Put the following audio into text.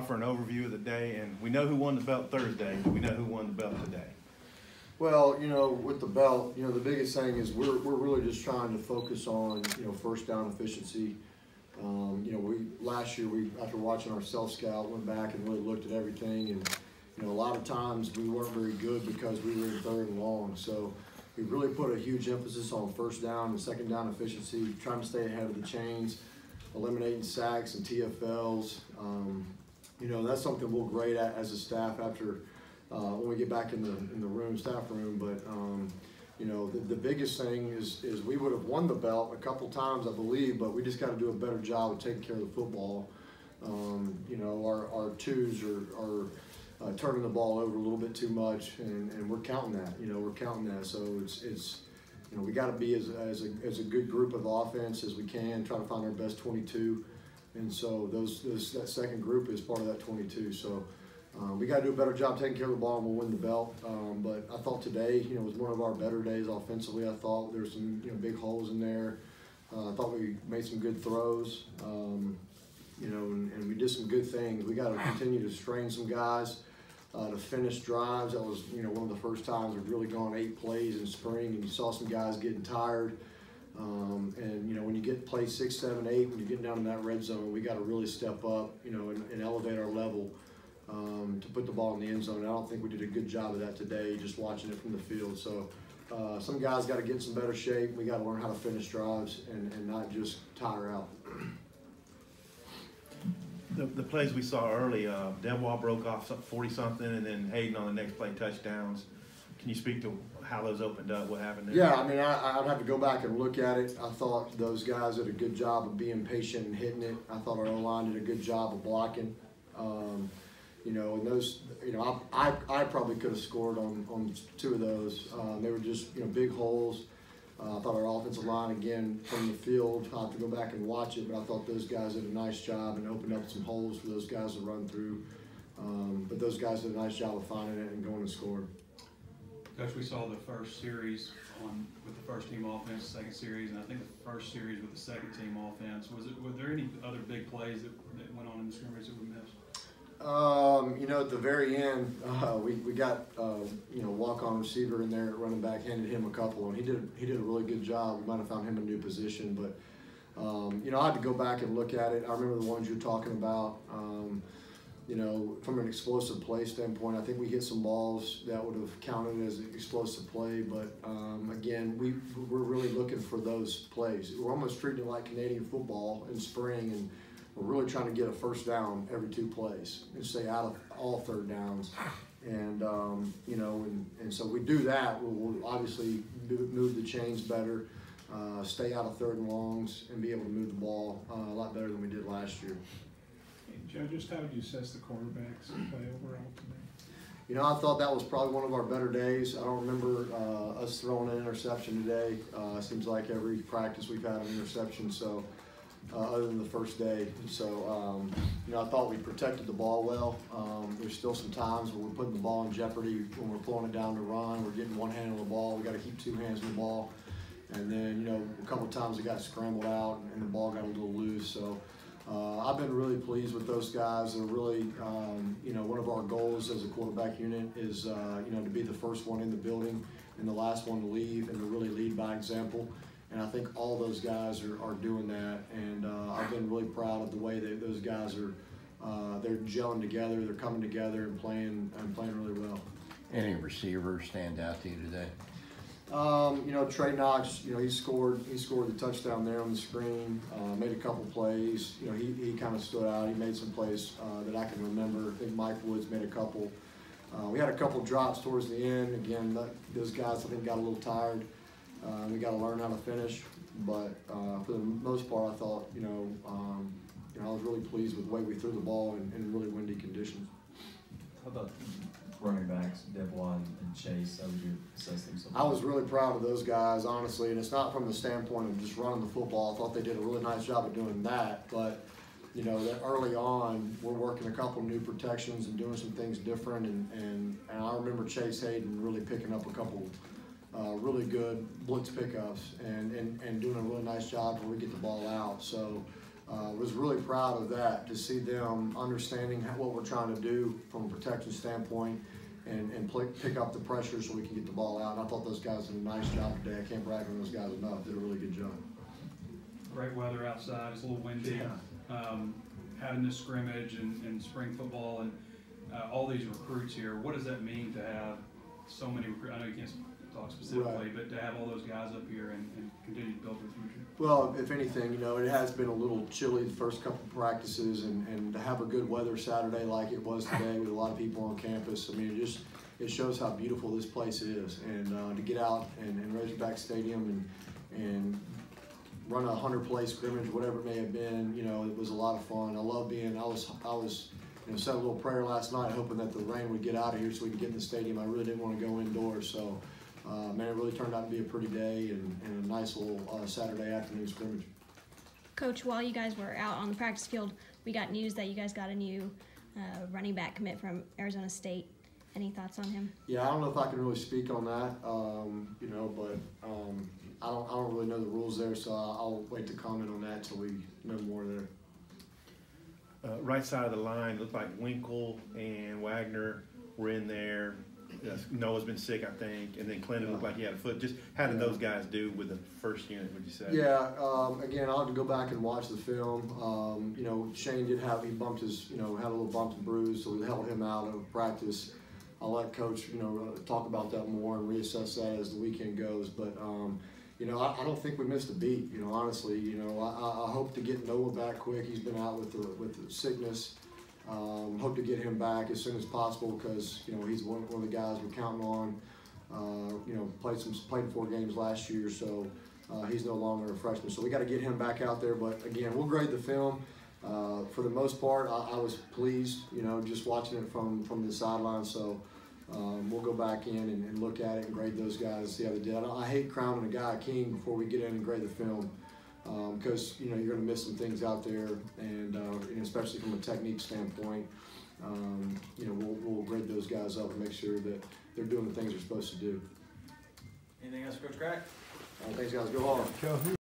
offer an overview of the day? And we know who won the belt Thursday. Do we know who won the belt today? Well, with the belt, the biggest thing is we're really just trying to focus on, first down efficiency. Last year, after watching our self-scout, went back and really looked at everything. And, a lot of times we weren't very good because we were in third and long. So we really put a huge emphasis on first down and second down efficiency, trying to stay ahead of the chains, eliminating sacks and TFLs. That's something we're great at as a staff after when we get back in the staff room. But the biggest thing is we would have won the belt a couple times, I believe, but we just got to do a better job of taking care of the football. Our twos are turning the ball over a little bit too much, and we're counting that. We're counting that. So it's we got to be as a good group of offense as we can, try to find our best 22, and so that second group is part of that 22. So we got to do a better job taking care of the ball, and we'll win the belt. But I thought today, was one of our better days offensively. I thought there were some big holes in there. I thought we made some good throws. And we did some good things. We got to continue to strain some guys to finish drives. That was, one of the first times we've really gone 8 plays in spring, and you saw some guys getting tired. When you get play 6, 7, 8, when you're getting down in that red zone, we got to really step up, and elevate our level to put the ball in the end zone. I don't think we did a good job of that today, just watching it from the field. So some guys got to get in some better shape. We got to learn how to finish drives and not just tire out. The plays we saw early, Devois broke off 40-something, and then Hayden on the next play touchdowns. Can you speak to how those opened up, what happened there? Yeah, I'd have to go back and look at it. I thought those guys did a good job of being patient and hitting it. I thought our O-line did a good job of blocking. And those, I probably could have scored on 2 of those. They were just, big holes. I thought our offensive line, again, from the field, I'll have to go back and watch it, but I thought those guys did a nice job and opened up some holes for those guys to run through. But those guys did a nice job of finding it and going and scoring. Coach, we saw the first series with the first team offense, second series, and I think the first series with the second team offense. Were there any other big plays that went on in the scrimmage that we missed? At the very end, we got walk-on receiver in there, running back, handed him a couple, and he did a really good job. We might have found him a new position, but I had to go back and look at it. I remember the ones you're talking about. From an explosive play standpoint, I think we hit some balls that would have counted as an explosive play, but again, we're really looking for those plays. We're almost treating it like Canadian football in spring, and we're really trying to get a first down every 2 plays and stay out of all third downs. And, and so we do that, we'll obviously move the chains better, stay out of third and longs, and be able to move the ball a lot better than we did last year. Hey, Joe, just how would you assess the quarterbacks play overall today? I thought that was probably one of our better days. I don't remember us throwing an interception today. Seems like every practice we've had an interception, so other than the first day. So, I thought we protected the ball well. There's still some times where we're putting the ball in jeopardy when we're pulling it down to run. We're getting one hand on the ball. We got to keep 2 hands on the ball. And then, a couple of times it got scrambled out and the ball got a little loose. So I've been really pleased with those guys. They're really, one of our goals as a quarterback unit is, to be the first one in the building and the last one to leave, and to really lead by example. And I think all those guys are doing that, and I've been really proud of the way that those guys are. They're gelling together, they're coming together and playing really well. Any receivers stand out to you today? Trey Knox, he scored the touchdown there on the screen, made a couple plays. He kind of stood out. He made some plays that I can remember. I think Mike Woods made a couple. We had a couple drops towards the end. Again, those guys, I think, got a little tired. We got to learn how to finish, but for the most part, I thought, I was really pleased with the way we threw the ball in really windy conditions. How about running backs, Devois and Chase? How would you assess them? I was really proud of those guys, honestly, and it's not from the standpoint of just running the football. I thought they did a really nice job of doing that, but that early on, we're working a couple new protections and doing some things different, and I remember Chase Hayden really picking up a couple really good blitz pickups and doing a really nice job where we get the ball out. So was really proud of that, to see them understanding what we're trying to do from a protection standpoint and pick up the pressure so we can get the ball out. And I thought those guys did a nice job today. I can't brag on those guys enough. Did a really good job. Great weather outside, it's a little windy. Having this scrimmage and spring football and all these recruits here, what does that mean to have so many recruits? I know you can't talk specifically, but to have all those guys up here and continue to build for the future? Well, if anything, it has been a little chilly the first couple of practices, and to have a good weather Saturday like it was today with a lot of people on campus, I mean, it shows how beautiful this place is. And to get out and Razorback Stadium and run a 100-play scrimmage, whatever it may have been, it was a lot of fun. I love being, I was said a little prayer last night hoping that the rain would get out of here so we could get in the stadium. I really didn't want to go indoors, so man, it really turned out to be a pretty day and a nice little Saturday afternoon scrimmage. Coach, while you guys were out on the practice field, we got news that you guys got a new running back commit from Arizona State. Any thoughts on him? Yeah, I don't know if I can really speak on that, but I don't really know the rules there, so I'll wait to comment on that till we know more there. Right side of the line, looked like Winkle and Wagner were in there. Noah's been sick, I think, and then Clinton looked like he had a foot. Just how did those guys do with the first unit, would you say? Yeah, again, I'll have to go back and watch the film. Shane did he bumped his, had a little bump and bruise, so we held him out of practice. I'll let Coach, talk about that more and reassess that as the weekend goes. But, I don't think we missed a beat, honestly. I hope to get Noah back quick. He's been out with the sickness. Hope to get him back as soon as possible because, he's one of the guys we're counting on. Played 4 games last year, so he's no longer a freshman. So we got to get him back out there. But, again, we'll grade the film. For the most part, I was pleased, just watching it from the sideline. So we'll go back in and look at it and grade those guys, see how they did. I hate crowning a guy a king before we get in and grade the film because, you're going to miss some things out there, and especially from a technique standpoint, we'll grade those guys up and make sure that they're doing the things they're supposed to do. Anything else, Coach Crack? Thanks, guys. Go hard.